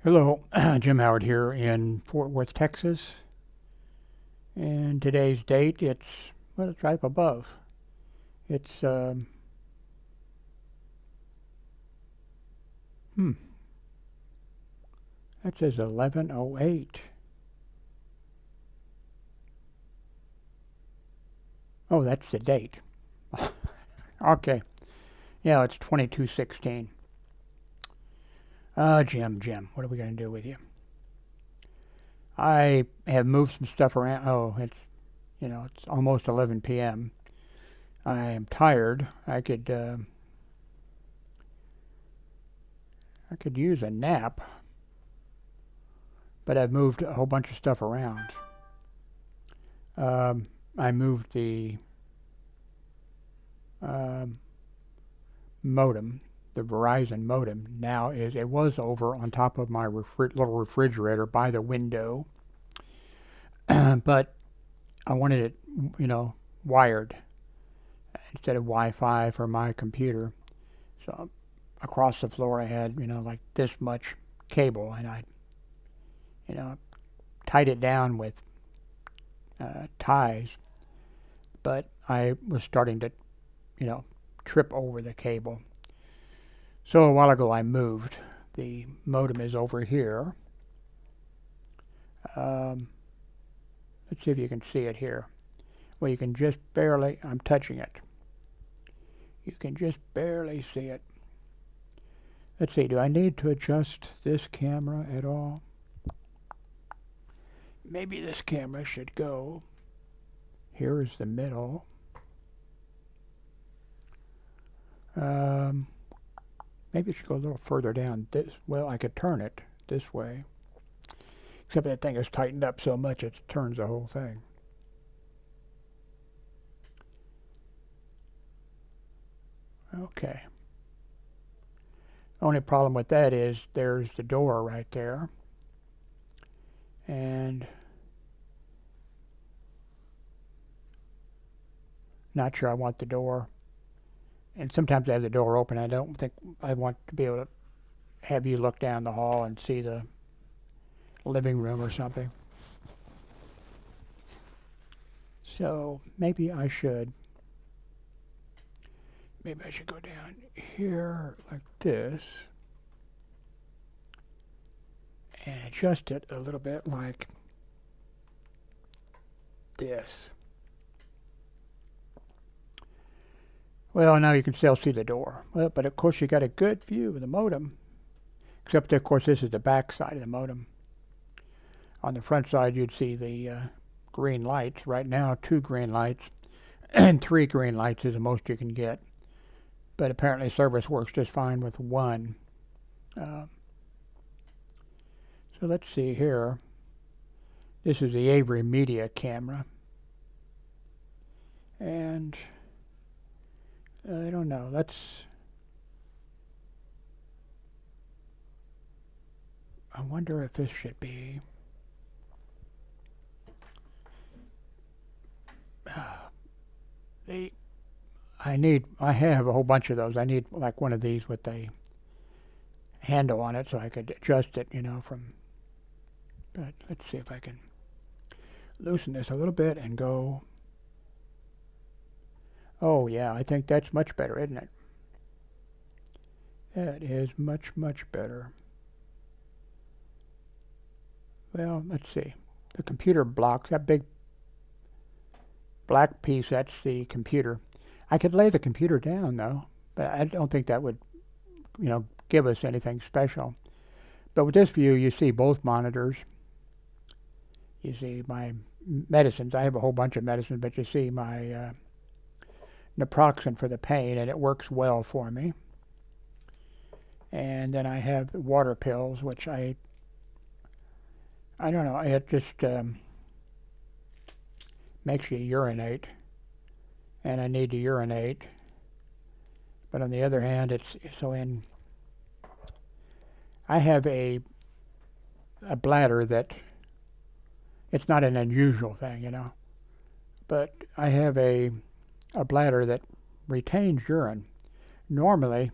Hello, Jim Howard here in Fort Worth, Texas. And today's date, it's right up above. It's, hmm, that says 11:08. Oh, that's the date. Okay. Yeah, it's 22:16. Jim, what are we going to do with you? I have moved some stuff around. Oh, it's almost 11 p.m. I am tired. I could use a nap, but I've moved a whole bunch of stuff around. I moved the um, modem, the Verizon modem. It was over on top of my little refrigerator by the window, but I wanted it, wired instead of Wi-Fi for my computer. So across the floor, I had, like this much cable, and I, you know, tied it down with ties, but I was starting to, trip over the cable. So a while ago, I moved. The modem is over here. Um, let's see if you can see it here. Well, you can just barely, I'm touching it. You can just barely see it. Let's see, do I need to adjust this camera at all? Maybe this camera should go. Here is the middle. Maybe it should go a little further down. Well, I could turn it this way. Except that thing is tightened up so much it turns the whole thing. Okay. Only problem with that is there's the door right there. And not sure I want the door. And sometimes I have the door open. I don't think I want to be able to have you look down the hall and see the living room or something. So maybe I should go down here like this and adjust it a little bit like this. Well, now you can still see the door. Well, but of course you got a good view of the modem. Except, of course, this is the back side of the modem. On the front side, you'd see the green lights. Right now, 2 green lights and 3 green lights is the most you can get. But apparently service works just fine with 1. So let's see here. This is the Avery Media camera. And I don't know. I wonder if this should be. I have a whole bunch of those. I need like one of these with a handle on it so I could adjust it, but let's see if I can loosen this a little bit and go. Oh yeah, I think that's much better, isn't it? That is much, much better. Well, let's see. The computer blocks, that big black piece, that's the computer. I could lay the computer down though, but I don't think that would, give us anything special. But with this view, you see both monitors. You see my medicines. I have a whole bunch of medicines, but you see my naproxen for the pain, and it works well for me. And then I have the water pills, which I don't know, it just makes you urinate, and I need to urinate. But on the other hand, I have a bladder that, it's not an unusual thing, but I have a bladder that retains urine. Normally,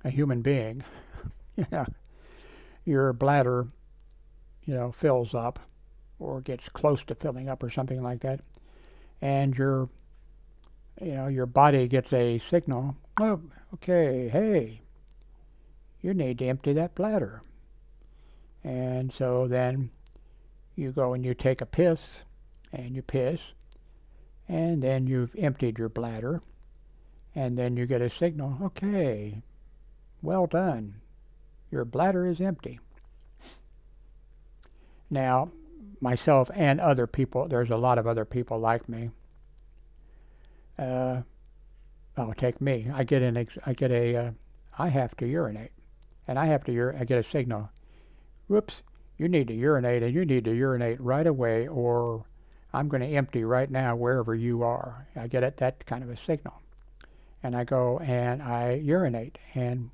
a human being, your bladder, fills up or gets close to filling up or something like that, and your body gets a signal, oh, okay, hey, you need to empty that bladder. And so then you go and you take a piss, and you piss, and then you've emptied your bladder, and then you get a signal, okay, well done, your bladder is empty. Now, myself and other people, there's a lot of other people like me. Take me. I have to urinate, and I get a signal. Whoops! You need to urinate, and you need to urinate right away, or I'm going to empty right now wherever you are. I get that kind of a signal, and I go and I urinate, and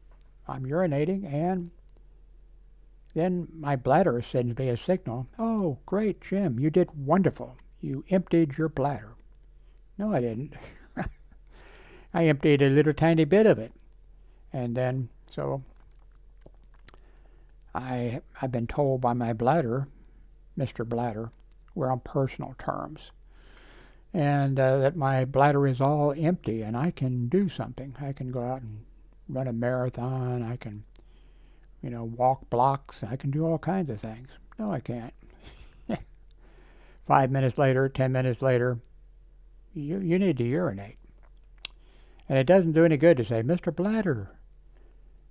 I'm urinating, and then my bladder sends me a signal. Oh, great, Jim, you did wonderful. You emptied your bladder. No, I didn't. I emptied a little tiny bit of it. And then, so I've been told by my bladder, Mr. Bladder, we're on personal terms, and that my bladder is all empty and I can do something. I can go out and run a marathon. I can walk blocks. I can do all kinds of things. No, I can't. 5 minutes later, 10 minutes later, you need to urinate. And it doesn't do any good to say, Mr. Bladder,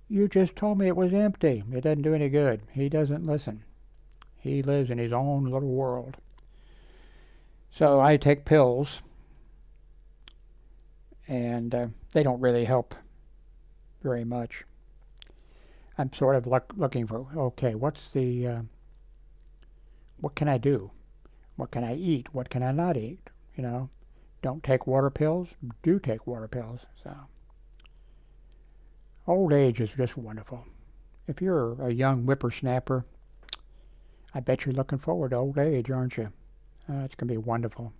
you just told me it was empty. It doesn't do any good. He doesn't listen. He lives in his own little world. So I take pills, and they don't really help very much. I'm sort of looking for, okay, what can I do? What can I eat? What can I not eat? Don't take water pills, do take water pills. So old age is just wonderful. If you're a young whippersnapper, I bet you're looking forward to old age, aren't you? It's going to be wonderful.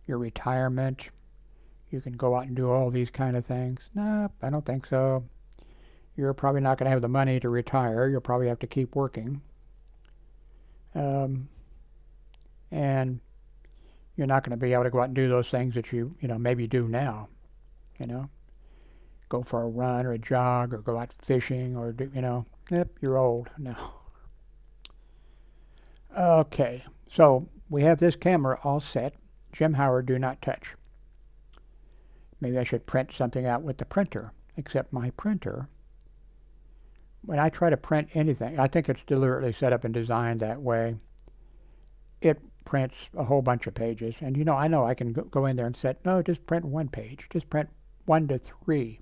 Your retirement, you can go out and do all these kind of things. No, I don't think so. You're probably not going to have the money to retire. You'll probably have to keep working. And you're not going to be able to go out and do those things that you maybe do now. Go for a run or a jog or go out fishing or yep, you're old. No. Okay, so we have this camera all set. Jim Howard, do not touch. Maybe I should print something out with the printer, except my printer, when I try to print anything, I think it's deliberately set up and designed that way. It prints a whole bunch of pages. And I know I can go in there and say, no, just print one page. Just print 1 to 3.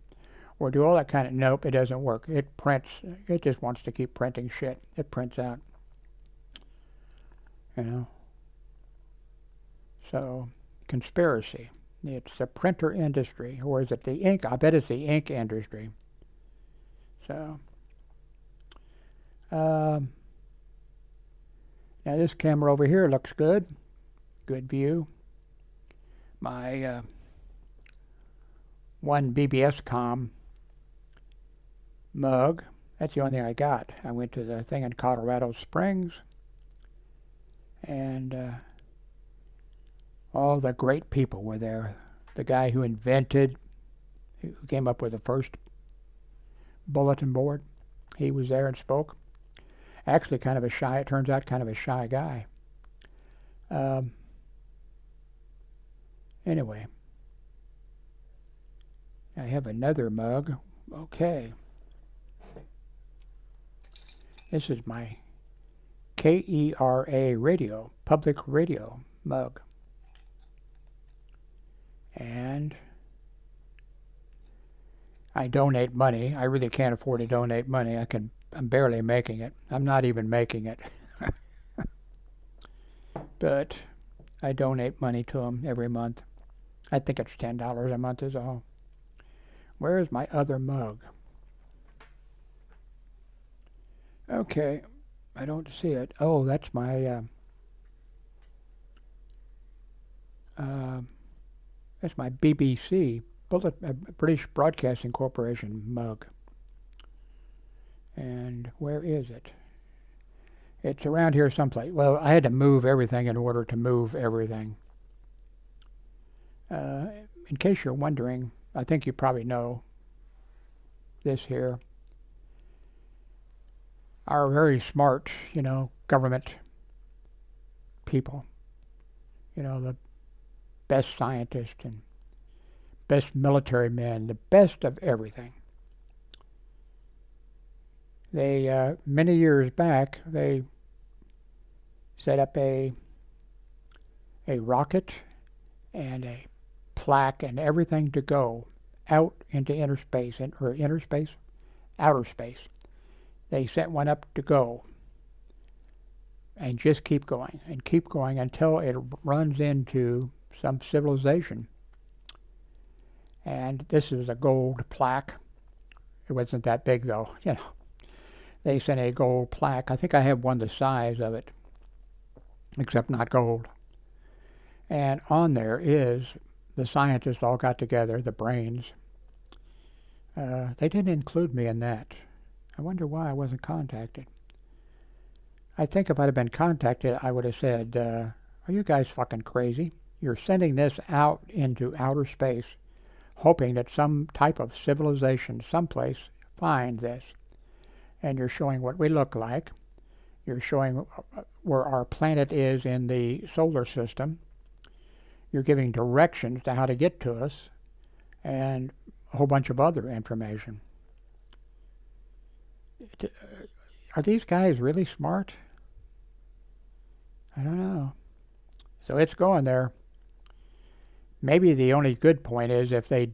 Or do all that kind of, nope, it doesn't work. It prints, it just wants to keep printing shit. It prints out. So, conspiracy. It's the printer industry. Or is it the ink? I bet it's the ink industry. So, now this camera over here looks good. Good view. My one BBS-com mug. That's the only thing I got. I went to the thing in Colorado Springs, and all the great people were there. The guy who came up with the first bulletin board, he was there and spoke. Actually it turns out kind of a shy guy. Anyway, I have another mug. Okay. This is my KERA radio, public radio mug. And I donate money. I really can't afford to donate money. I'm barely making it. I'm not even making it. But I donate money to them every month. I think it's $10 a month is all. Where is my other mug? Okay, I don't see it. Oh, that's my BBC, British Broadcasting Corporation mug. And where is it? It's around here someplace. Well, I had to move everything in order to move everything. In case you're wondering, I think you probably know this here. Our very smart, government people, the best scientists and best military men, the best of everything. They, many years back, they set up a rocket and a plaque and everything to go out into outer space. They set one up to go and just keep going until it runs into some civilization. And this is a gold plaque. It wasn't that big though, They sent a gold plaque. I think I have one the size of it, except not gold. And on there is the scientists all got together, the brains. They didn't include me in that. I wonder why I wasn't contacted. I think if I'd have been contacted, I would have said, are you guys fucking crazy? You're sending this out into outer space, hoping that some type of civilization someplace finds this. And you're showing what we look like. You're showing where our planet is in the solar system. You're giving directions to how to get to us and a whole bunch of other information. Are these guys really smart? I don't know. So it's going there. Maybe the only good point is if it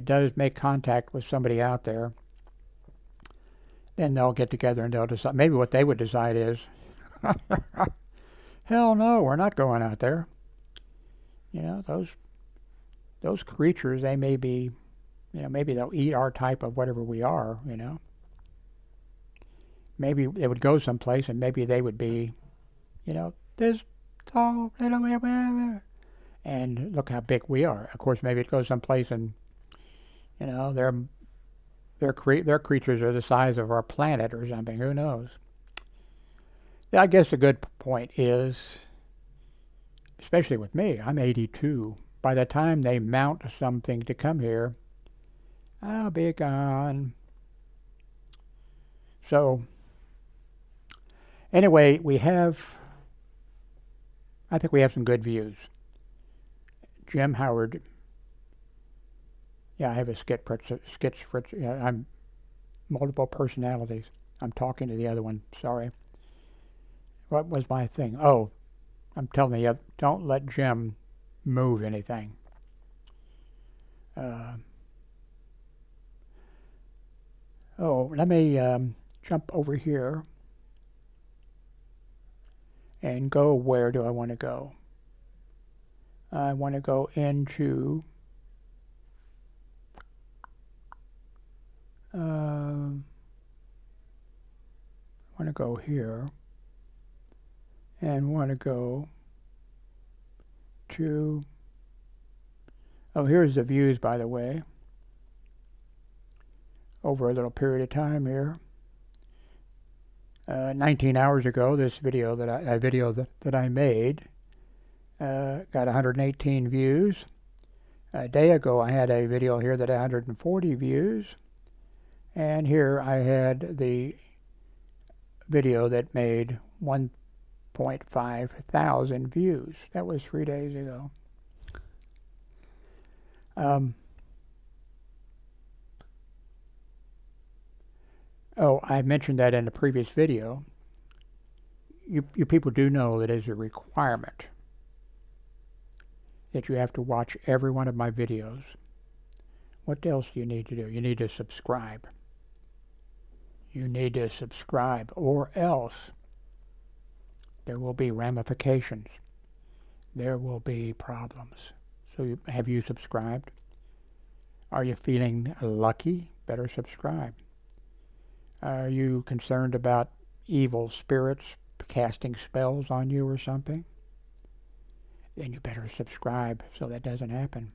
does make contact with somebody out there, then they'll get together and they'll decide. Maybe what they would decide is, hell no, we're not going out there. Those creatures, they may be, maybe they'll eat our type of whatever we are, Maybe they would go someplace and maybe they would be, this tall, and look how big we are. Of course, maybe it goes someplace and, their creatures are the size of our planet or something. Who knows? I guess the good point is, especially with me, I'm 82. By the time they mount something to come here, I'll be gone. So, anyway, I think we have some good views. Jim Howard. Yeah, I have a schizophrenia. I'm multiple personalities. I'm talking to the other one. Sorry. What was my thing? Oh, I'm telling you, don't let Jim move anything. Let me jump over here and go. Where do I want to go? I want to go into want to go here and want to go to, here's the views, by the way, over a little period of time here. 19 hours ago, this video that I made got 118 views. A day ago, I had a video here that had 140 views. And here I had the video that made 1.5 thousand views. That was 3 days ago. I mentioned that in a previous video. You people do know that it is a requirement that you have to watch every one of my videos. What else do you need to do? You need to subscribe. You need to subscribe, or else there will be ramifications. There will be problems. So have you subscribed? Are you feeling lucky? Better subscribe. Are you concerned about evil spirits casting spells on you or something? Then you better subscribe so that doesn't happen.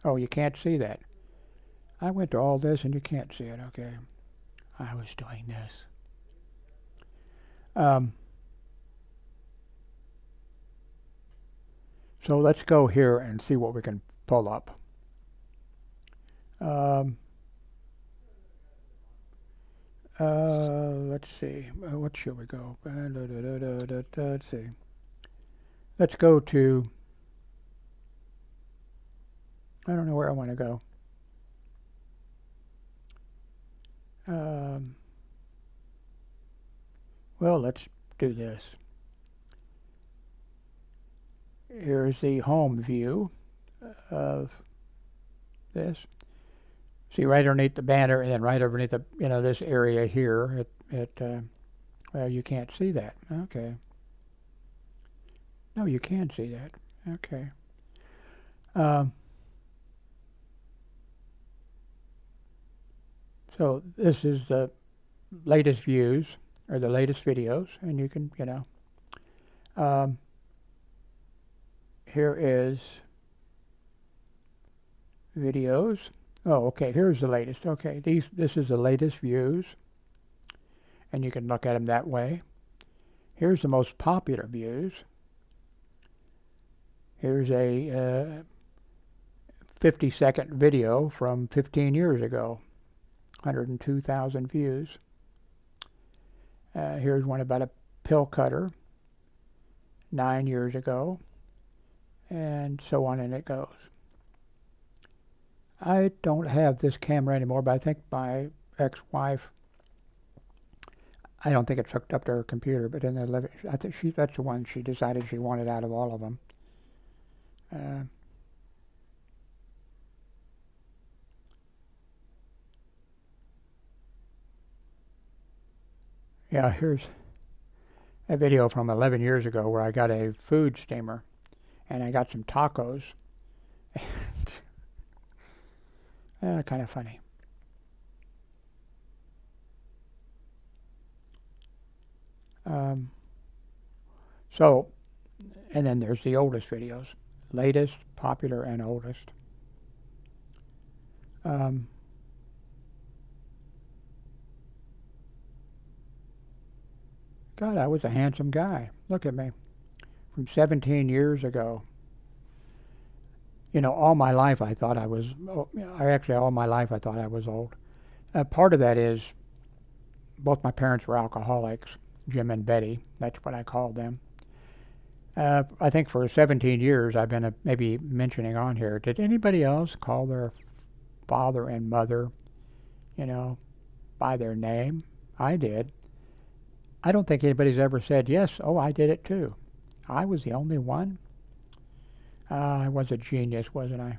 Oh, you can't see that. I went to all this and you can't see it. Okay. I was doing this. So let's go here and see what we can pull up. Let's see. What should we go? Let's see. Let's go to. I don't know where I want to go. Well, let's do this. Here's the home view of this. See, right underneath the banner, and then right underneath the, this area here. Well, you can't see that. Okay. No, you can see that. Okay. So this is the latest views, or the latest videos, and you can, here is videos. Oh, okay, here's the latest. Okay, this is the latest views, and you can look at them that way. Here's the most popular views. Here's a 50-second video from 15 years ago, 102,000 views. Here's one about a pill cutter, 9 years ago, and so on, and it goes. I don't have this camera anymore, but I think my ex-wife, I don't think it's hooked up to her computer, but in the living, I think that's the one she decided she wanted out of all of them. Yeah, here's a video from 11 years ago where I got a food steamer, and I got some tacos. Kind of funny. So, and then there's the oldest videos. Latest, popular, and oldest. God, I was a handsome guy. Look at me. From 17 years ago. All my life I thought I was, all my life I thought I was old. Part of that is both my parents were alcoholics, Jim and Betty. That's what I called them. I think for 17 years I've been maybe mentioning on here, did anybody else call their father and mother, by their name? I did. I don't think anybody's ever said, yes, oh, I did it too. I was the only one. I was a genius, wasn't I?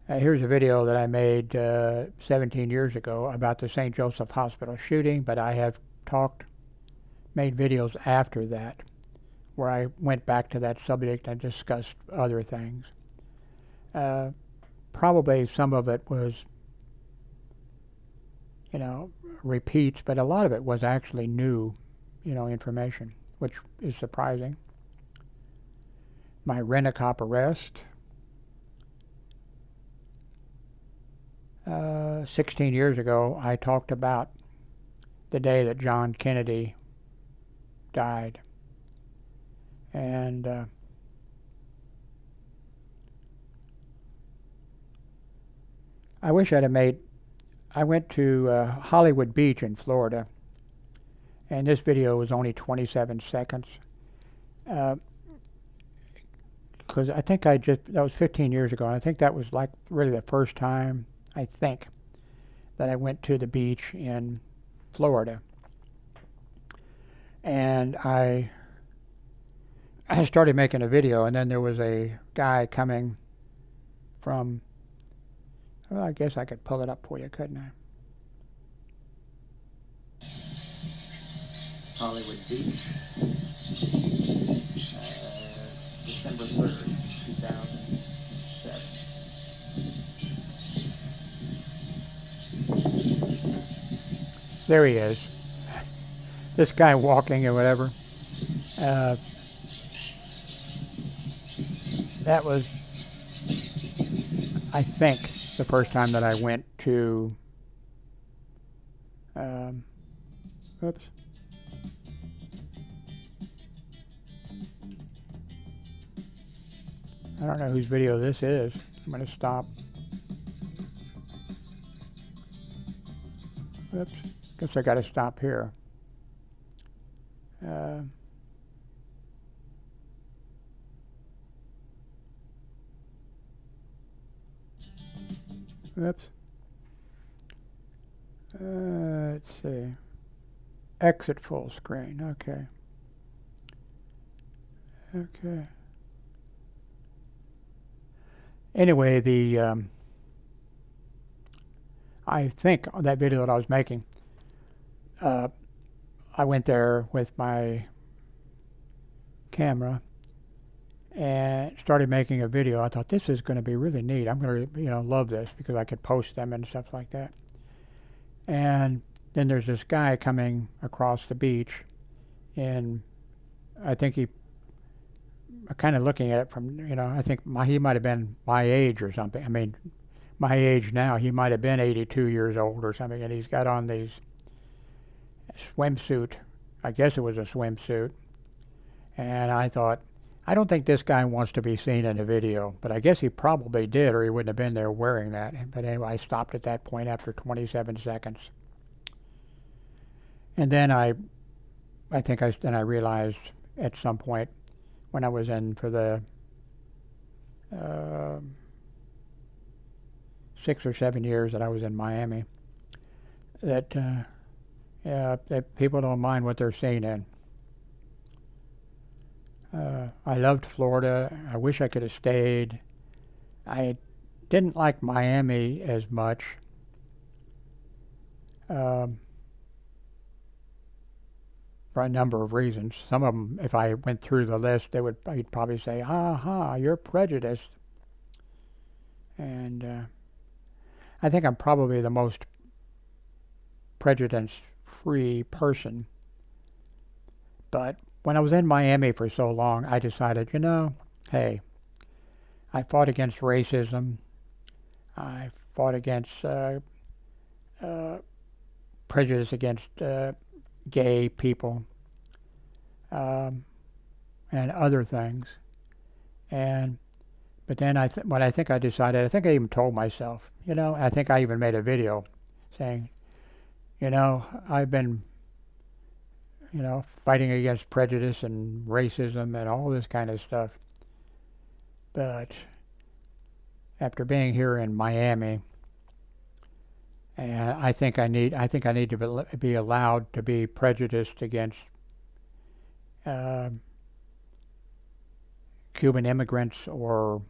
Here's a video that I made 17 years ago about the St. Joseph Hospital shooting, but I have made videos after that where I went back to that subject and discussed other things. Probably some of it was, repeats, but a lot of it was actually new, information, which is surprising. My rent-a-cop arrest. 16 years ago, I talked about the day that John Kennedy died. And I wish I'd have I went to Hollywood Beach in Florida, and this video was only 27 seconds. Because I think that was 15 years ago, and I think that was like really the first time, I think, that I went to the beach in Florida. And I started making a video, and then there was a guy coming from, well, I guess I could pull it up for you, couldn't I? Hollywood Beach. December 3rd, 2007. There he is. This guy walking or whatever. That was I think the first time that I went to, oops, I don't know whose video this is. I'm going to stop. Oops, guess I got to stop here. Oops. Let's see. Exit full screen. Okay. Okay. Anyway, I think on that video that I was making, I went there with my camera and started making a video. I thought this is going to be really neat. I'm going to, love this because I could post them and stuff like that. And then there's this guy coming across the beach, and I think he, kind of looking at it from, I think he might have been my age or something. I mean, my age now, he might have been 82 years old or something, and he's got on these swimsuit. I guess it was a swimsuit. And I thought, I don't think this guy wants to be seen in a video, but I guess he probably did, or he wouldn't have been there wearing that. But anyway, I stopped at that point after 27 seconds. And then I realized at some point when I was in for the 6 or 7 years that I was in Miami, that that people don't mind what they're seeing in. I loved Florida. I wish I could have stayed. I didn't like Miami as much. For a number of reasons. Some of them, if I went through the list, you'd probably say, "Aha, you're prejudiced." And I think I'm probably the most prejudice-free person. But when I was in Miami for so long, I decided, hey, I fought against racism. I fought against prejudice against gay people and other things. But then what I think I decided, I think I even told myself, I think I even made a video saying, I've been, fighting against prejudice and racism and all this kind of stuff. But after being here in Miami, and I think I need to be allowed to be prejudiced against Cuban immigrants or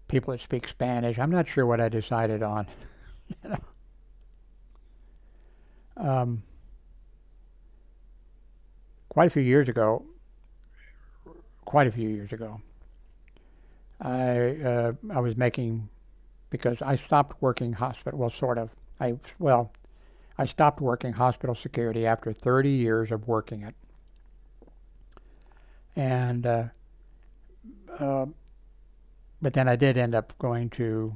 people that speak Spanish. I'm not sure what I decided on. Quite a few years ago, I was making, because I stopped working hospital. Well, sort of. I stopped working hospital security after 30 years of working it. And but then I did end up going to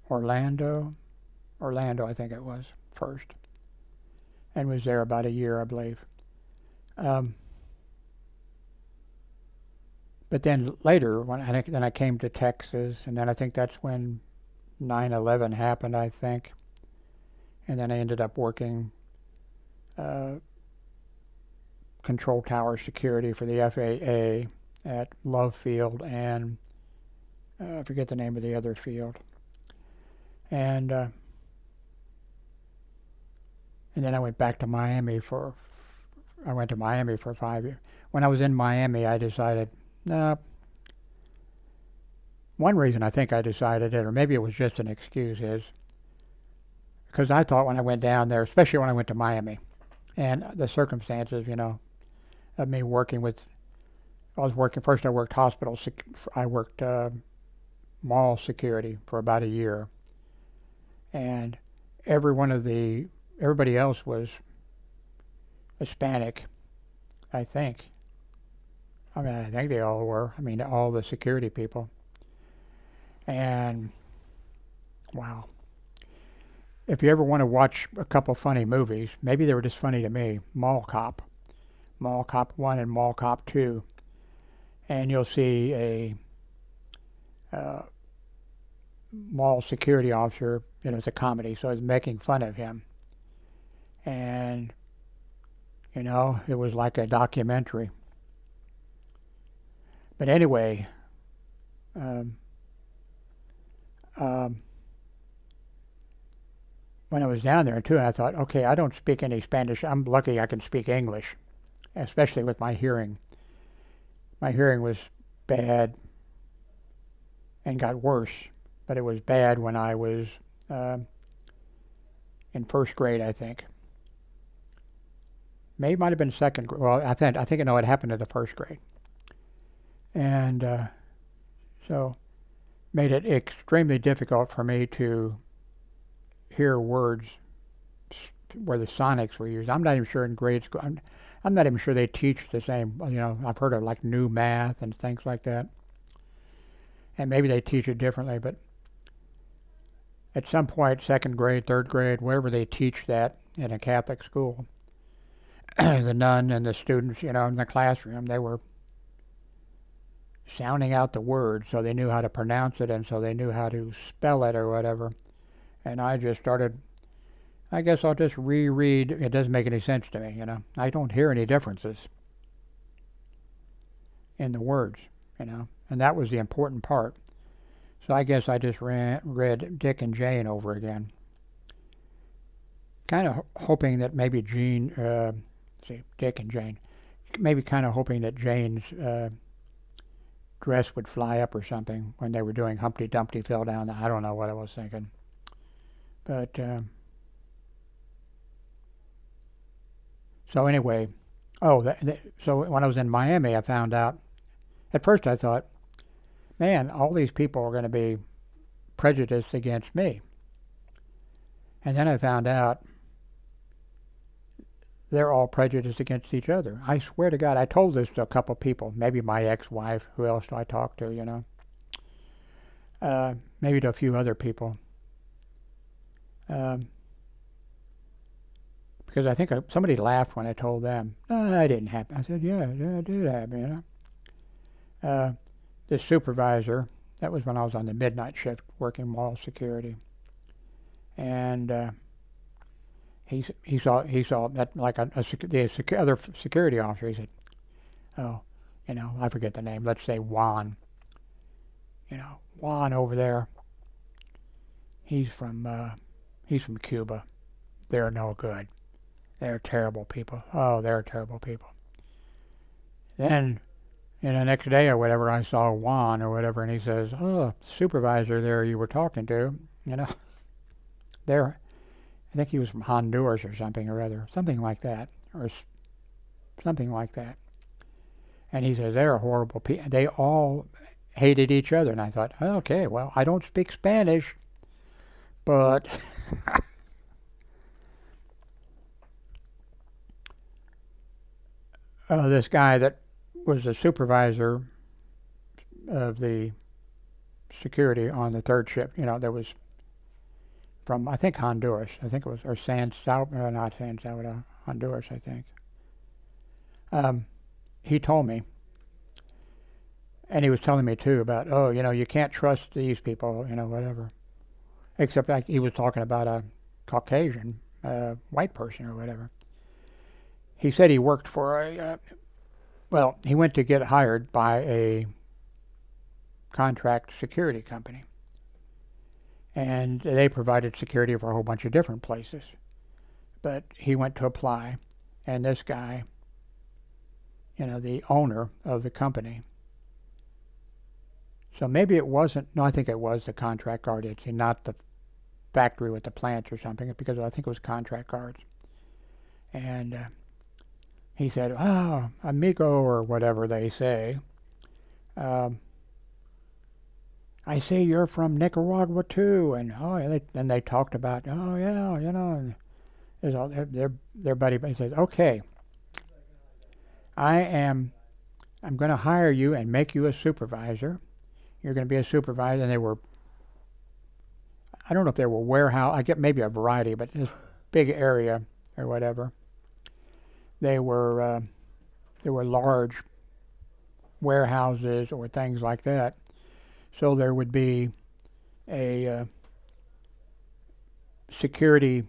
Orlando, I think it was first, and was there about a year, I believe. But then later, then I came to Texas, and then I think that's when 9/11 happened, I think. And then I ended up working control tower security for the FAA at Love Field and I forget the name of the other field. And then I went back to Miami for 5 years. When I was in Miami, I decided, no. One reason I think I decided it, or maybe it was just an excuse, is because I thought when I went down there, especially when I went to Miami, and the circumstances, of me working with, first I worked I worked mall security for about a year, and everybody else was Hispanic, I think. I think they all were. All the security people. And wow. If you ever want to watch a couple funny movies, maybe they were just funny to me, Mall Cop 1 and Mall Cop 2. And you'll see a uh, mall security officer, it's a comedy, so it's making fun of him. And, it was like a documentary. But anyway, um, um, when I was down there too, I thought, okay, I don't speak any Spanish. I'm lucky I can speak English, especially with my hearing. My hearing was bad and got worse, but it was bad when I was in first grade, I think. Maybe it might have been second grade. Well, I think it happened in the first grade, and so made it extremely difficult for me to hear words where the sonics were used. I'm not even sure in grade school. I'm not even sure they teach the same. I've heard of like new math and things like that, and maybe they teach it differently. But at some point, second grade, third grade, wherever they teach that in a Catholic school, the nun and the students, in the classroom, they were sounding out the words so they knew how to pronounce it and so they knew how to spell it or whatever. And I just started, I guess I'll just reread. It doesn't make any sense to me, I don't hear any differences in the words, and that was the important part. So I guess I just read Dick and Jane over again. Kind of hoping that maybe Dick and Jane, maybe kind of hoping that Jane's dress would fly up or something when they were doing Humpty Dumpty fell down. I don't know what I was thinking. But, so anyway, so when I was in Miami, I found out, at first I thought, man, all these people are going to be prejudiced against me. And then I found out they're all prejudiced against each other. I swear to God, I told this to a couple people, maybe my ex-wife, who else do I talk to, maybe to a few other people. Because I think somebody laughed when I told them. No, it didn't happen. I said, yeah, it did happen, This supervisor, that was when I was on the midnight shift working mall security. And he saw that like the other security officer. He said, oh, I forget the name. Let's say Juan. Juan over there. He's from Cuba. They're no good. They're terrible people. Oh, they're terrible people. Then, the next day or whatever, I saw Juan or whatever, and he says, oh, the supervisor there you were talking to, they're, I think he was from Honduras or something or other, something like that. And he says, they're horrible people. They all hated each other. And I thought, okay, well, I don't speak Spanish, but this guy that was the supervisor of the security on the third ship, that was from, I think, Honduras. I think it was, or not San Salvador, Honduras, I think. He told me, and he was telling me too about, you can't trust these people, whatever. Except like he was talking about a Caucasian white person or whatever. He said he worked for he went to get hired by a contract security company. And they provided security for a whole bunch of different places. But he went to apply, and this guy, the owner of the company, so maybe it wasn't, no, I think it was the contract guard agency, not the factory with the plants or something, because I think it was contract guards. And he said, oh, amigo, or whatever they say, I see you're from Nicaragua too, and they talked about, oh yeah, their buddy. He says, okay, I'm going to hire you and make you a supervisor. You're going to be a supervisor, and they were I don't know if they were warehouse. I get maybe a variety, but this big area or whatever. They were large warehouses or things like that. So there would be a security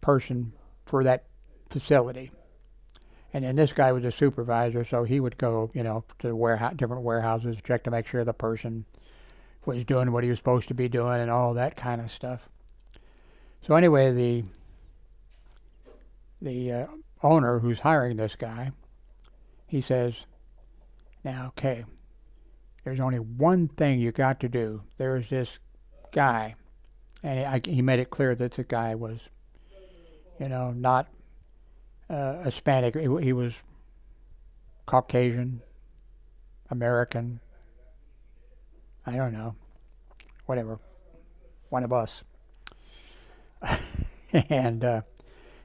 person for that facility. And then this guy was a supervisor, so he would go, to different warehouses, check to make sure the person was doing what he was supposed to be doing and all that kind of stuff. So anyway, the owner who's hiring this guy, he says, now, okay, there's only one thing you got to do. There's this guy, and he made it clear that the guy was, not Hispanic. He was Caucasian, American, I don't know, whatever, one of us. And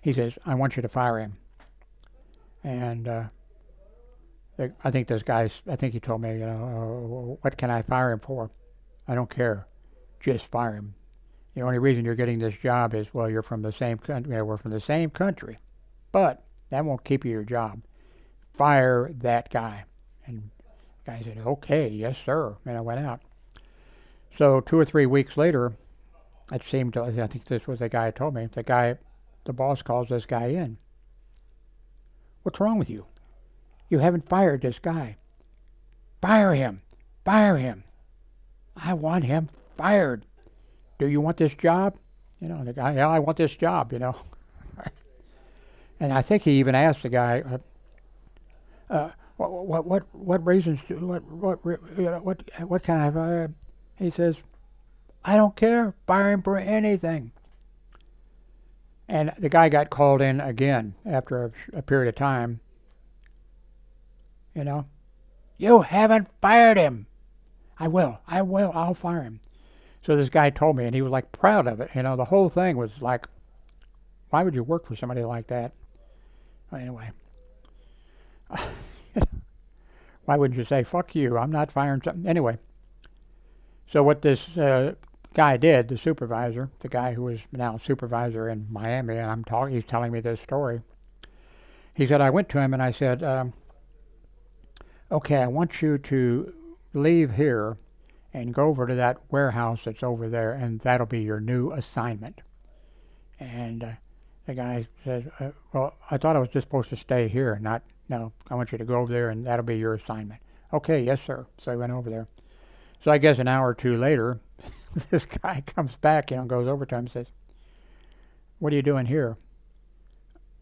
he says, I want you to fire him. And I think he told me, what can I fire him for? I don't care. Just fire him. The only reason you're getting this job is, well, you're from the same country. We're from the same country. But that won't keep you your job. Fire that guy. And the guy said, okay, yes, sir. And I went out. So 2 or 3 weeks later, I think this was the guy who told me, the boss calls this guy in. What's wrong with you? You haven't fired this guy. Fire him. Fire him. I want him fired. Do you want this job? The guy, yeah, I want this job, And I think he even asked the guy, what reasons, what kind of, he says, I don't care, fire him for anything. And the guy got called in again after a period of time. You haven't fired him. I'll fire him. So this guy told me, and he was like proud of it. The whole thing was like, why would you work for somebody like that? Anyway, why wouldn't you say, fuck you, I'm not firing something? Anyway, so what this guy did, the supervisor, the guy who is now supervisor in Miami, and he's telling me this story. He said, I went to him and I said, okay, I want you to leave here and go over to that warehouse that's over there, and that'll be your new assignment. And the guy says, well, I thought I was just supposed to stay here, no, I want you to go over there and that'll be your assignment. Okay, yes, sir. So I went over there. So I guess an hour or two later, this guy comes back, goes over to him and says, what are you doing here?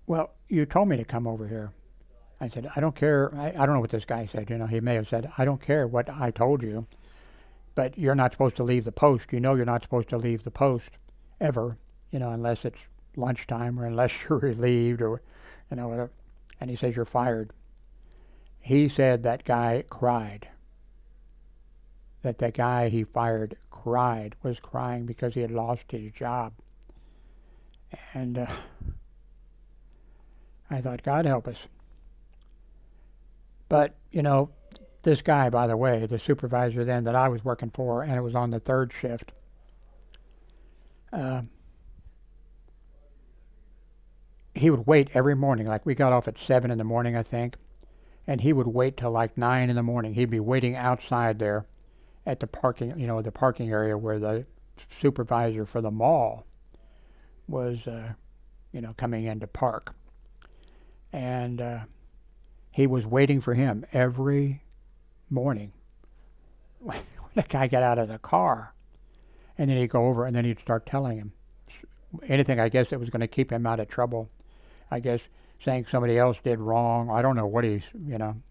Well, you told me to come over here. I said, I don't care. I don't know what this guy said. He may have said, I don't care what I told you, but you're not supposed to leave the post. You're not supposed to leave the post ever, unless it's lunchtime or unless you're relieved or, whatever. And he says, you're fired. He said that guy cried. That the guy he fired was crying because he had lost his job. And I thought, God help us. But, this guy, by the way, the supervisor then that I was working for, and it was on the third shift, he would wait every morning. Like, we got off at 7 in the morning, I think, and he would wait till like 9 in the morning. He'd be waiting outside there at the parking, the parking area where the supervisor for the mall was, coming in to park. And he was waiting for him every morning when the guy got out of the car. And then he'd go over and then he'd start telling him anything, I guess, that was going to keep him out of trouble. I guess saying somebody else did wrong. I don't know what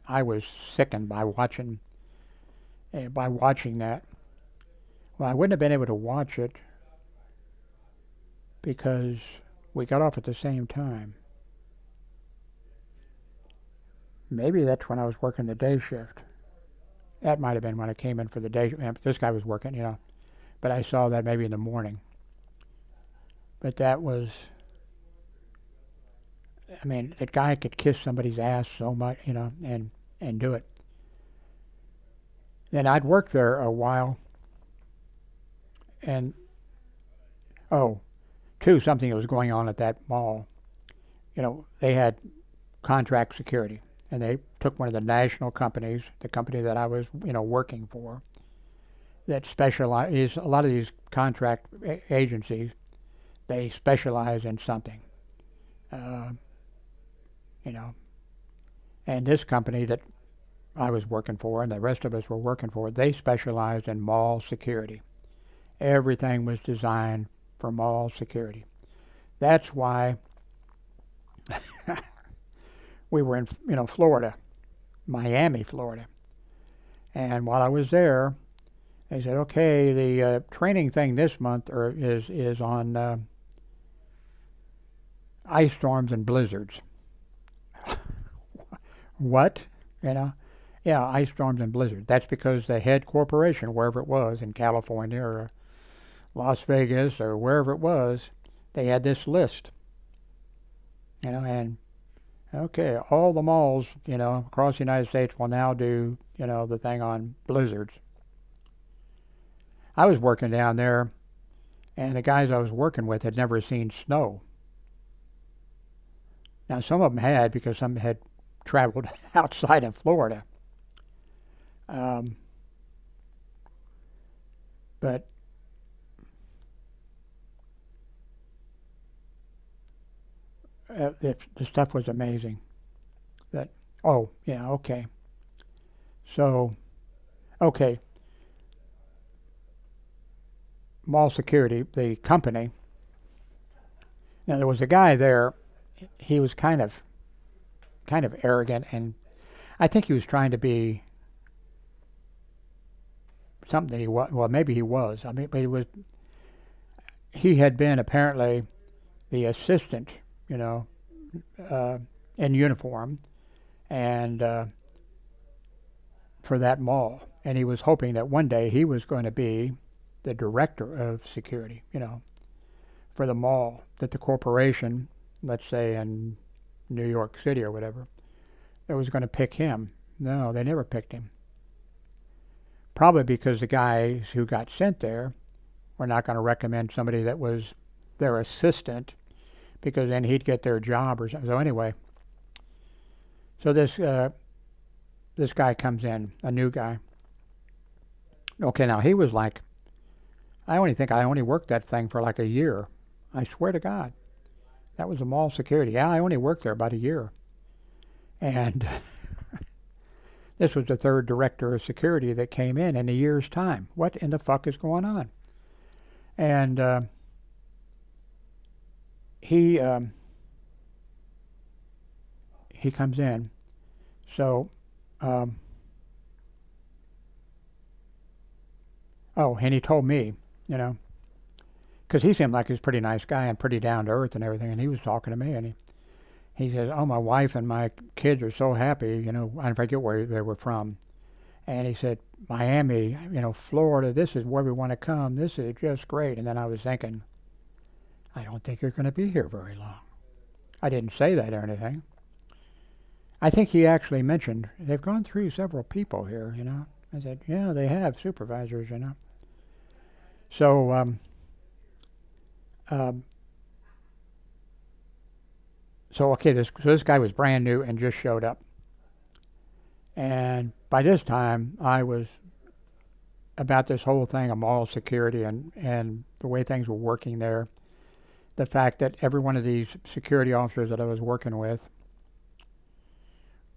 I was sickened by watching that. Well, I wouldn't have been able to watch it because we got off at the same time. Maybe that's when I was working the day shift. That might have been when I came in for the day shift. This guy was working, but I saw that maybe in the morning. But that was, that guy could kiss somebody's ass so much, and do it. Then I'd work there a while, and Oh, two, something that was going on at that mall. They had contract security, and they took one of the national companies, the company that I was, working for, that specialize. A lot of these contract agencies, they specialize in something, uh, you know. And this company that I was working for, and the rest of us were working for, they specialized in mall security. Everything was designed for mall security. That's why we were in, Florida, Miami, Florida. And while I was there, they said, okay, the training thing this month is on ice storms and blizzards. What? You know? Yeah, ice storms and blizzards. That's because the head corporation, wherever it was, in California or Las Vegas or wherever it was, they had this list. And okay, all the malls, across the United States will now do, the thing on blizzards. I was working down there, and the guys I was working with had never seen snow. Now, some of them had, because some had traveled outside of Florida. Um, but the stuff was amazing. Oh, yeah, okay. So, okay, mall security, the company. Now, there was a guy there. He was kind of arrogant, and I think he was trying to be something that he was. Well, maybe he was. I mean, but he had been apparently the assistant, in uniform, and for that mall. And he was hoping that one day he was going to be the director of security, for the mall, that the corporation, let's say in New York City or whatever, that was going to pick him. No, they never picked him. Probably because the guys who got sent there were not going to recommend somebody that was their assistant, because then he'd get their job or something. So anyway, so this guy comes in, a new guy. Okay, now he was like, I only worked that thing for like a year. I swear to God. That was a mall security. Yeah, I only worked there about a year. And this was the third director of security that came in a year's time. What in the fuck is going on? And he comes in. So, and he told me, because he seemed like he was a pretty nice guy and pretty down to earth and everything, and he was talking to me, and he says, oh, my wife and my kids are so happy, I forget where they were from. And he said, Miami, Florida, this is where we want to come. This is just great. And then I was thinking, I don't think you're going to be here very long. I didn't say that or anything. I think he actually mentioned, they've gone through several people here, I said, yeah, they have supervisors, So, okay, this guy was brand new and just showed up. And by this time, I was about this whole thing of mall security and the way things were working there. The fact that every one of these security officers that I was working with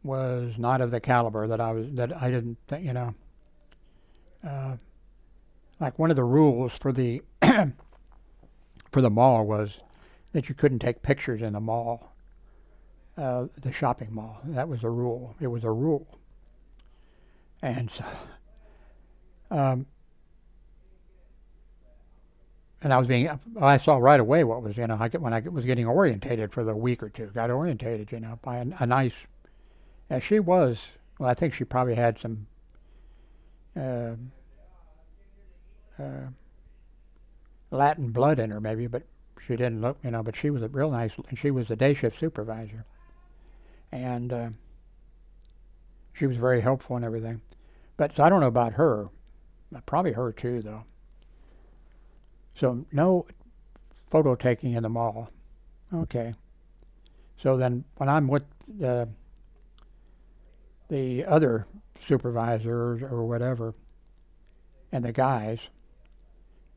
was not of the caliber that I didn't think, like one of the rules for the for the mall was that you couldn't take pictures in the mall, the shopping mall. That was a rule. It was a rule. And so, and I saw right away what was, when I was getting orientated for the week or two, got orientated, by a nice, she was, well, I think she probably had some, Latin blood in her maybe, but she didn't look, but she was a real nice, and she was the day shift supervisor. And she was very helpful and everything. But so I don't know about her. Probably her too, though. So no, photo taking in the mall. Okay. So then when I'm with the other supervisors or whatever, and the guys,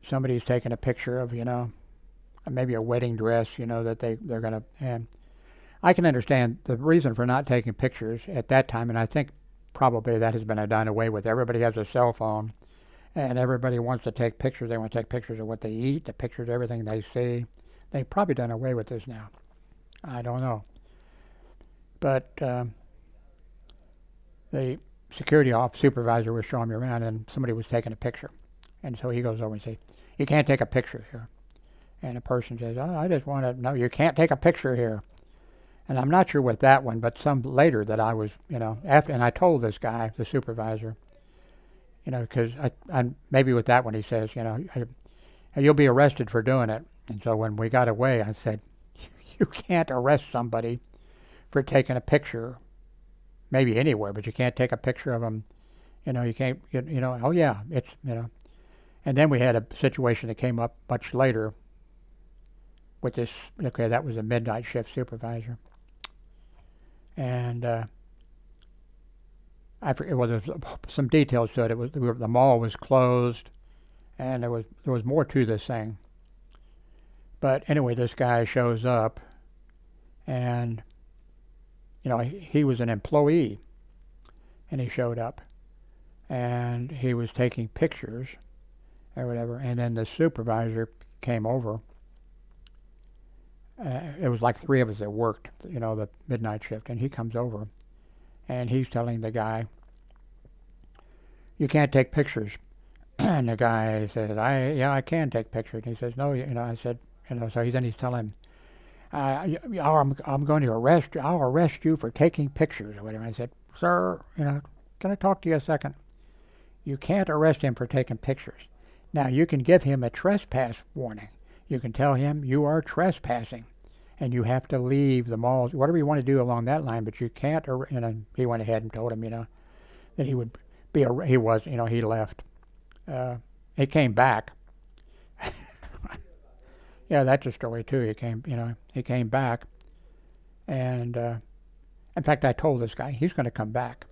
somebody's taking a picture of, maybe a wedding dress, that they're going to, and I can understand the reason for not taking pictures at that time, and I think probably that has been done away with. Everybody has a cell phone, and everybody wants to take pictures. They want to take pictures of what they eat, the pictures of everything they see. They've probably done away with this now. I don't know. But the security supervisor was showing me around, and somebody was taking a picture. And so he goes over and says, "You can't take a picture here." And a person says, "Oh, I just want to," "No, you can't take a picture here." And I'm not sure what that one, but some later that I was, after, and I told this guy, the supervisor, because I maybe with that one he says, "You'll be arrested for doing it." And so when we got away, I said, "You can't arrest somebody for taking a picture, maybe anywhere, but you can't take a picture of them. You can't, oh yeah, it's, And then we had a situation that came up much later with this, okay, that was a midnight shift supervisor. And I forget, well, there's some details to it. It was the mall was closed, and there was more to this thing. But anyway, this guy shows up, and he was an employee, and he showed up, and he was taking pictures or whatever. And then the supervisor came over. It was like three of us that worked, the midnight shift, and he comes over, and he's telling the guy, "You can't take pictures." And the guy says, I can take pictures." And he says, "No, I said, so he's telling him, I'm going to arrest you. I'll arrest you for taking pictures or whatever." I said, "Sir, can I talk to you a second? You can't arrest him for taking pictures. Now, you can give him a trespass warning. You can tell him you are trespassing, and you have to leave the mall, whatever you want to do along that line, but you can't," and he went ahead and told him, that he would be, he was, he left. He came back. Yeah, that's a story too. He came back, and in fact, I told this guy he's going to come back.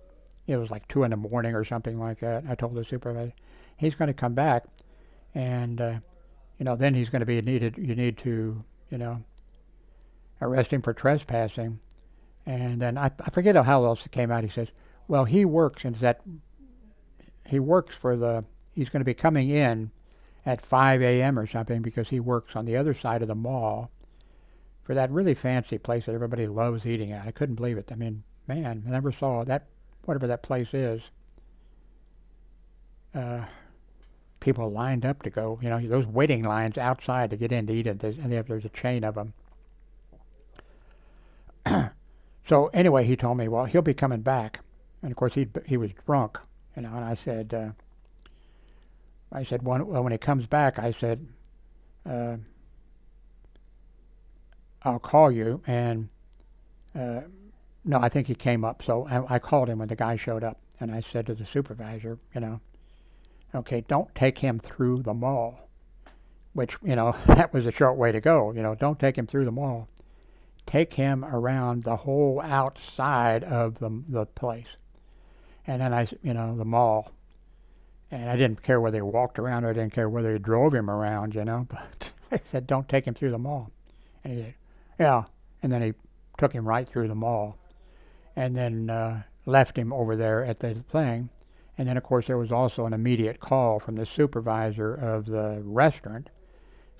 It was like 2 a.m. or something like that. I told the supervisor he's going to come back, and then he's going to be needed. You need to, arrest him for trespassing, and then I forget how else it came out. He says, "Well, he works, and he's going to be coming in at 5 a.m. or something because he works on the other side of the mall for that really fancy place that everybody loves eating at." I couldn't believe it. I mean, man, I never saw that, whatever that place is. People lined up to go, those waiting lines outside to get in to eat it, and there's a chain of them. So anyway, he told me, well, he'll be coming back. And of course, he was drunk, and I said, when he comes back, I said, I'll call you. And no, I think he came up. So I called him when the guy showed up, and I said to the supervisor, "Okay, don't take him through the mall," which, that was a short way to go. Don't take him through the mall. Take him around the whole outside of the place. And then the mall. And I didn't care whether he walked around or I didn't care whether he drove him around, but I said, "Don't take him through the mall." And he said, "Yeah." And then he took him right through the mall, and then left him over there at the thing. And then, of course, there was also an immediate call from the supervisor of the restaurant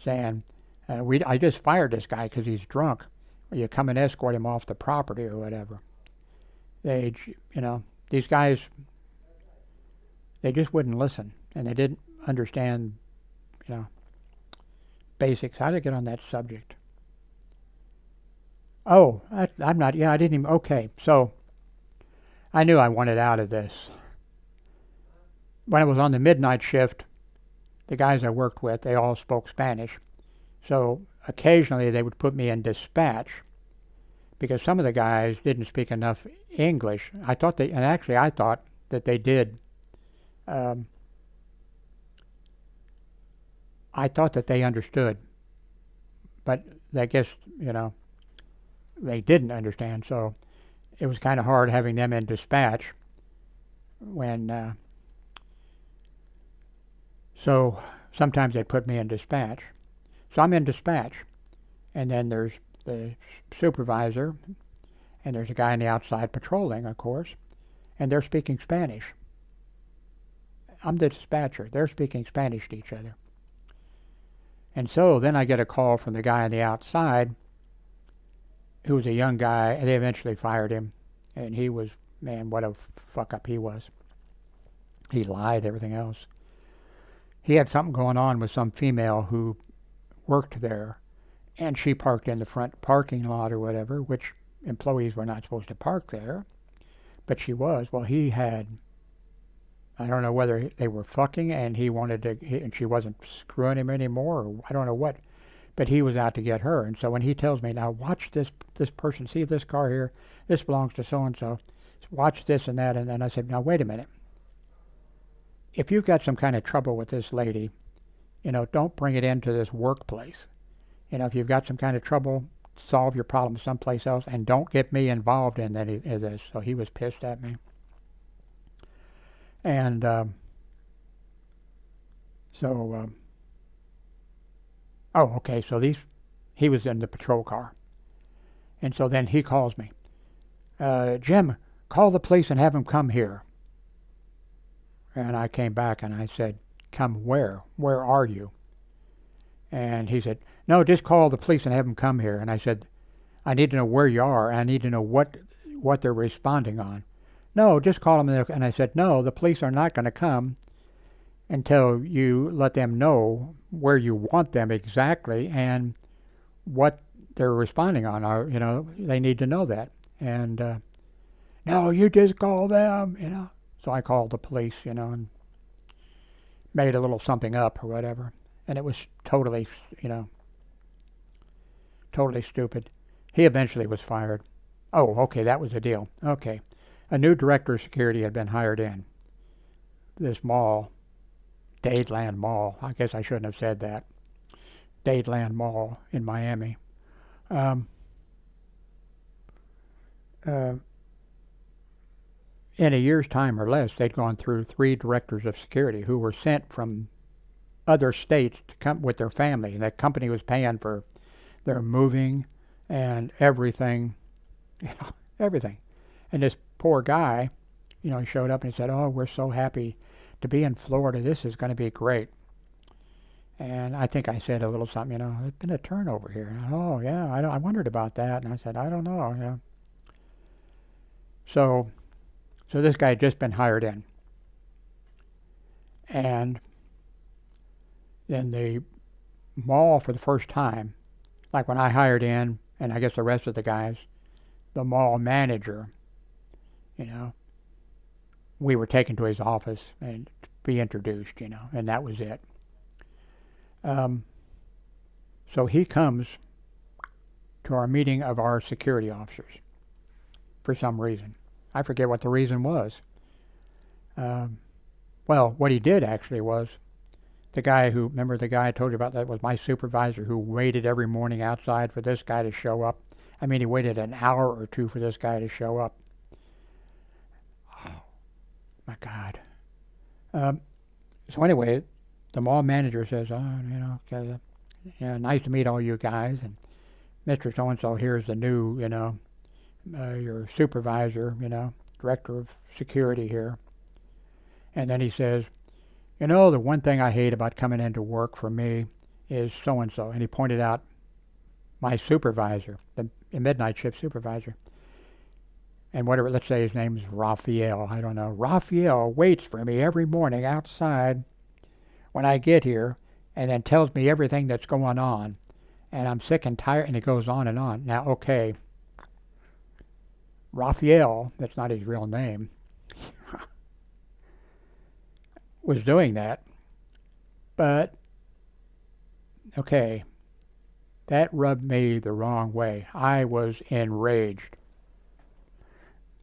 saying, I just fired this guy because he's drunk. Will you come and escort him off the property or whatever? These guys, they just wouldn't listen, and they didn't understand, basics. How to get on that subject? Oh, I didn't even, okay. So I knew I wanted out of this. When I was on the midnight shift, the guys I worked with, they all spoke Spanish. So occasionally they would put me in dispatch because some of the guys didn't speak enough English. I thought that they did. I thought that they understood but I guess, they didn't understand. So it was kind of hard having them in dispatch when, so sometimes they put me in dispatch. So I'm in dispatch, and then there's the supervisor, and there's a guy on the outside patrolling, of course, and they're speaking Spanish. I'm the dispatcher. They're speaking Spanish to each other. And so then I get a call from the guy on the outside, who was a young guy, and they eventually fired him. And he was, man, what a fuck up he was. He lied, everything else. He had something going on with some female who worked there, and she parked in the front parking lot or whatever, which employees were not supposed to park there, but she was. Well, he had, I don't know whether they were fucking and he wanted to, and she wasn't screwing him anymore, or I don't know what, but he was out to get her. And so when he tells me, now watch this person, see this car here, this belongs to so-and-so, watch this and that, and then I said, now wait a minute. If you've got some kind of trouble with this lady, don't bring it into this workplace. If you've got some kind of trouble, solve your problem someplace else, and don't get me involved in this. So he was pissed at me. And so he was in the patrol car. And so then he calls me. Jim, call the police and have them come here. And I came back and I said, come where? Where are you? And he said, no, just call the police and have them come here. And I said, I need to know where you are. I need to know what they're responding on. No, just call them. And I said, no, the police are not going to come until you let them know where you want them exactly and what they're responding on. They need to know that. And no, you just call them, So I called the police, and made a little something up or whatever. And it was totally, totally stupid. He eventually was fired. Oh, okay, that was the deal. Okay. A new director of security had been hired in this mall, Dadeland Mall. I guess I shouldn't have said that. Dadeland Mall in Miami. In a year's time or less, they'd gone through 3 directors of security who were sent from other states to come with their family. And that company was paying for their moving and everything, everything. And this poor guy, he showed up and he said, oh, we're so happy to be in Florida. This is going to be great. And I think I said a little something, there's been a turnover here. And, oh, yeah, I wondered about that. And I said, I don't know. So this guy had just been hired in. And then the mall for the first time, like when I hired in, and I guess the rest of the guys, the mall manager, we were taken to his office and to be introduced, and that was it. So he comes to our meeting of our security officers for some reason. I forget what the reason was. Well, what he did actually was, remember the guy I told you about that was my supervisor who waited every morning outside for this guy to show up. I mean, he waited an hour or 2 for this guy to show up. Oh, my God. So anyway, the mall manager says, nice to meet all you guys. And Mr. So-and-so, here's the new, your supervisor, director of security here. And then he says, the one thing I hate about coming into work for me is so-and-so. And he pointed out my supervisor, the midnight shift supervisor. And whatever, let's say his name is Raphael. I don't know. Raphael waits for me every morning outside when I get here and then tells me everything that's going on. And I'm sick and tired, and it goes on and on. Now, okay, Raphael, that's not his real name, was doing that. But, okay, that rubbed me the wrong way. I was enraged.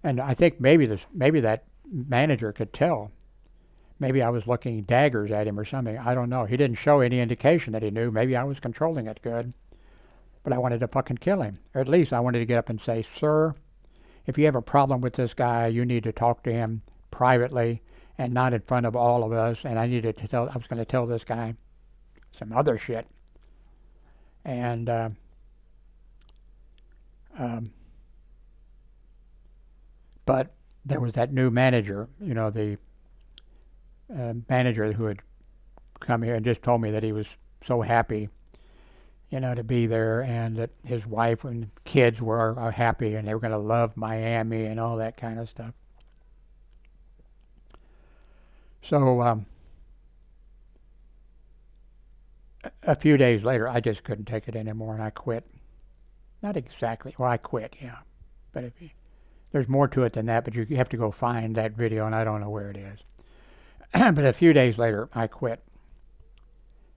And I think maybe that manager could tell. Maybe I was looking daggers at him or something. I don't know. He didn't show any indication that he knew. Maybe I was controlling it good. but I wanted to fucking kill him. Or at least I wanted to get up and say, sir, if you have a problem with this guy, you need to talk to him privately and not in front of all of us. And I was going to tell this guy some other shit. And but there was that new manager, the manager who had come here and just told me that he was so happy, to be there, and that his wife and kids were happy and they were going to love Miami and all that kind of stuff. So a few days later, I just couldn't take it anymore, and I quit. Not exactly. Well, I quit, yeah. But there's more to it than that, but you have to go find that video, and I don't know where it is. But a few days later, I quit.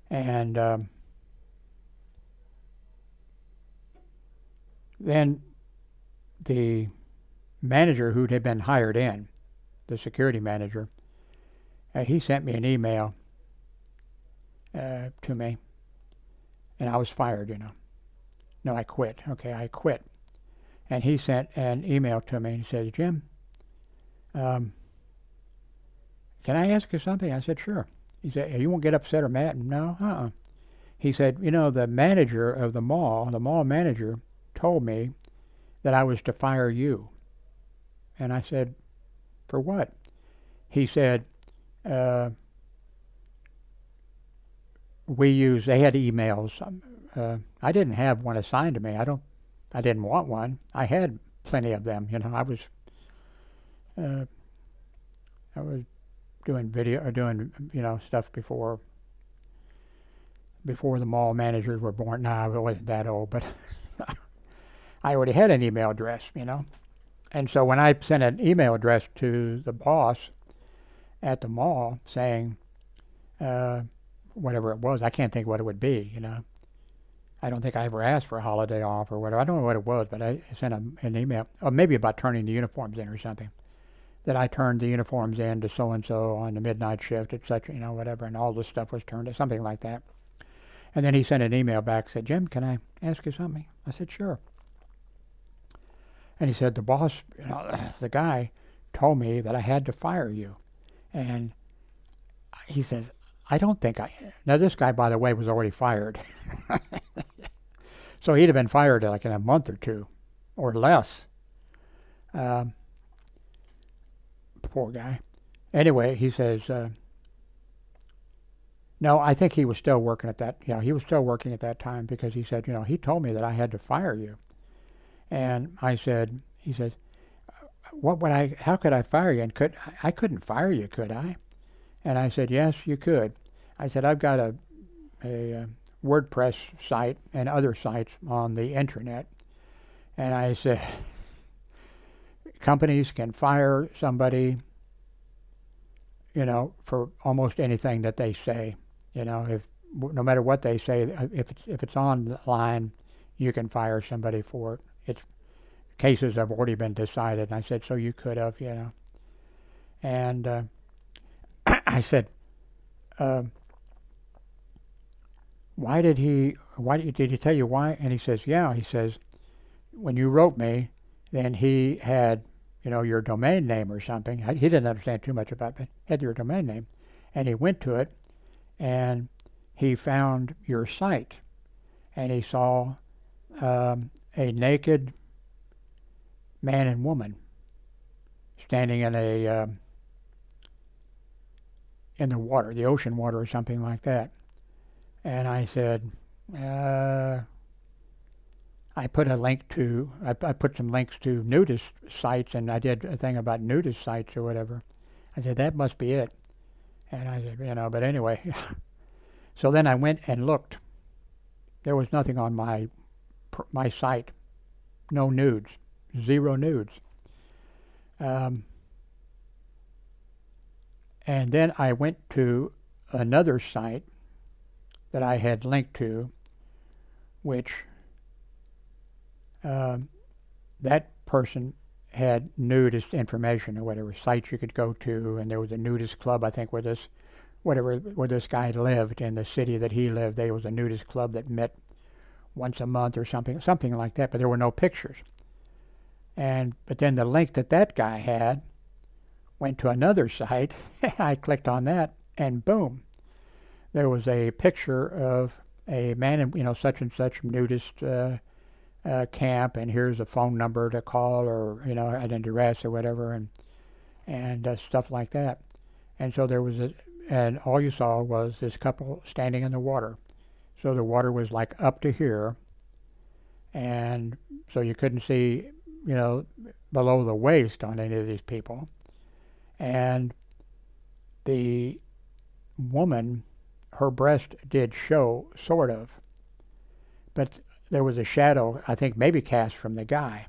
And then the manager who had been hired in, the security manager, he sent me an email to me, and I was fired, No, I quit. Okay, I quit. And he sent an email to me, and he said, Jim, can I ask you something? I said, sure. He said, you won't get upset or mad? No, He said, the manager of the mall manager told me that I was to fire you. And I said, for what? He said, they had emails. I didn't have one assigned to me. I didn't want one. I had plenty of them. I was doing stuff before the mall managers were born. No, I wasn't that old, but I already had an email address, And so when I sent an email address to the boss at the mall saying whatever it was, I can't think what it would be, I don't think I ever asked for a holiday off or whatever. I don't know what it was, but I sent an email, or maybe about turning the uniforms in or something, that I turned the uniforms in to so-and-so on the midnight shift, etc., whatever, and all this stuff was turned in, something like that. And then he sent an email back, said, Jim, can I ask you something? I said, sure. And he said, the boss, the guy told me that I had to fire you. And he says, I don't think now this guy, by the way, was already fired. So he'd have been fired like in a month or two or less. Poor guy. Anyway, he says, no, I think he was still working at that. Yeah, he was still working at that time, because he said, he told me that I had to fire you. And he said, how could I fire you? And I couldn't fire you, could I? And I said, yes, you could. I said, I've got a WordPress site and other sites on the internet. And I said, companies can fire somebody, for almost anything that they say. No matter what they say, if it's online, you can fire somebody for it. Cases have already been decided. And I said, so you could have, And I said, did he tell you why? And he says, yeah. He says, when you wrote me, then he had, your domain name or something. He didn't understand too much about that. He had your domain name. And he went to it, and he found your site. And he saw a naked man and woman standing in in the water, the ocean water or something like that. And I said, I put a link to, I put some links to nudist sites, and I did a thing about nudist sites or whatever. I said, that must be it. And I said, but anyway. So then I went and looked. There was nothing on my site. No nudes. 0 nudes. And then I went to another site that I had linked to, which that person had nudist information or whatever, sites you could go to, and there was a nudist club, I think, where this guy lived in the city that he lived. There was a nudist club that met once a month or something like that, but there were no pictures. But then the link that guy had went to another site. I clicked on that, and boom, there was a picture of a man in, such and such nudist camp, and here's a phone number to call, or at an address or whatever, and stuff like that. And so there was and all you saw was this couple standing in the water. So the water was like up to here, and so you couldn't see, below the waist on any of these people. And the woman, her breast did show, sort of, but there was a shadow, I think maybe cast from the guy.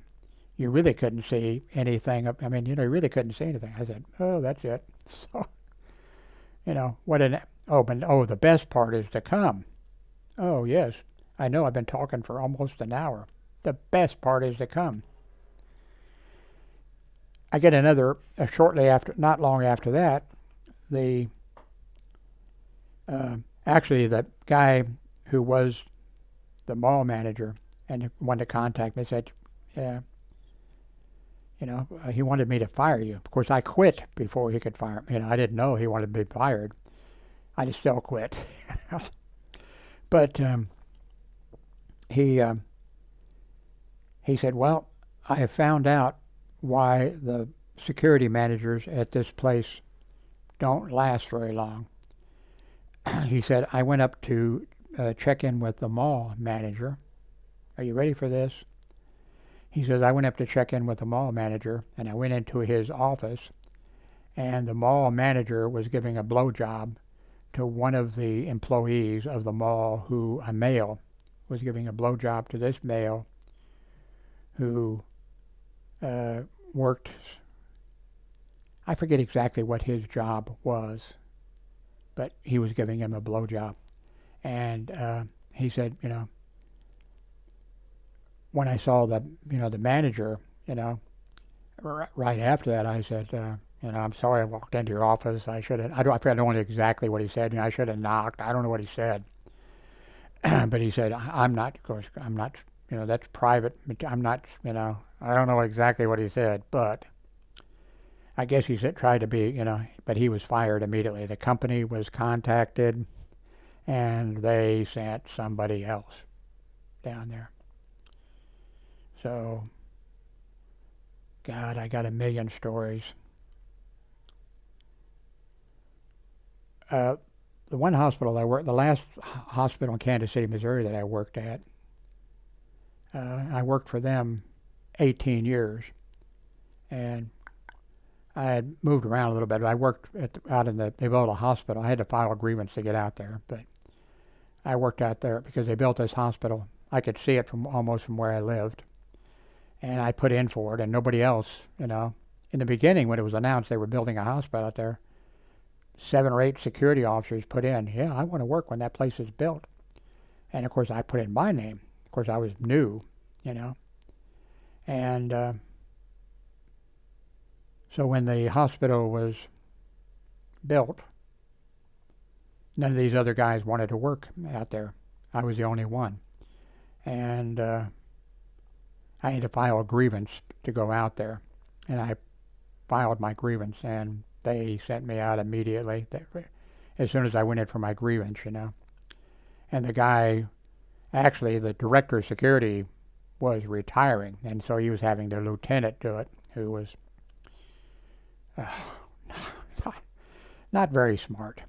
You really couldn't see anything. I mean, you really couldn't see anything. I said, oh, that's it. So, the best part is to come. Oh, yes. I know I've been talking for almost an hour. The best part is to come. I get another, shortly after, not long after that, actually the guy who was the mall manager and wanted to contact me said, yeah, he wanted me to fire you. Of course, I quit before he could fire me. I didn't know he wanted to be fired. I just still quit. But he said, well, I have found out why the security managers at this place don't last very long. He said, I went up to check in with the mall manager. Are you ready for this? He says, I went up to check in with the mall manager, and I went into his office, and the mall manager was giving a blowjob to one of the employees of the mall, a male, was giving a blowjob to this male who worked, I forget exactly what his job was, but he was giving him a blowjob. And he said, when I saw the manager, right after that, I said, I'm sorry I walked into your office. I don't know exactly what he said. I should have knocked. I don't know what he said. But he said, I'm not, that's private. I'm not, I don't know exactly what he said, but I guess he tried to be, but he was fired immediately. The company was contacted, and they sent somebody else down there. So, God, I got a million stories. The one hospital the last hospital in Kansas City, Missouri that I worked at, I worked for them 18 years, and I had moved around a little bit. I worked out in they built a hospital. I had to file a grievance to get out there, but I worked out there because they built this hospital. I could see it almost from where I lived, and I put in for it, and nobody else, in the beginning when it was announced they were building a hospital out there, 7 or 8 security officers put in, yeah, I want to work when that place is built. And of course I put in my name. Of course I was new, and so when the hospital was built, none of these other guys wanted to work out there. I was the only one. And I had to file a grievance to go out there. And I filed my grievance, and they sent me out immediately as soon as I went in for my grievance, And the guy, actually the director of security, was retiring, and so he was having the lieutenant do it, who was not very smart,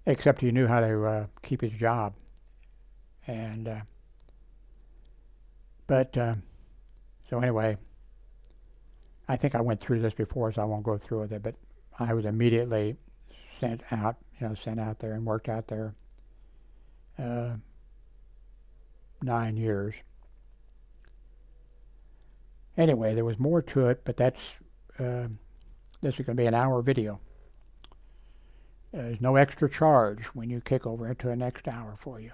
except he knew how to keep his job. And so anyway, I think I went through this before, so I won't go through with it, but I was immediately sent out there and worked out there 9 years. Anyway, there was more to it, but that's this is going to be an hour video. There's no extra charge when you kick over into the next hour for you.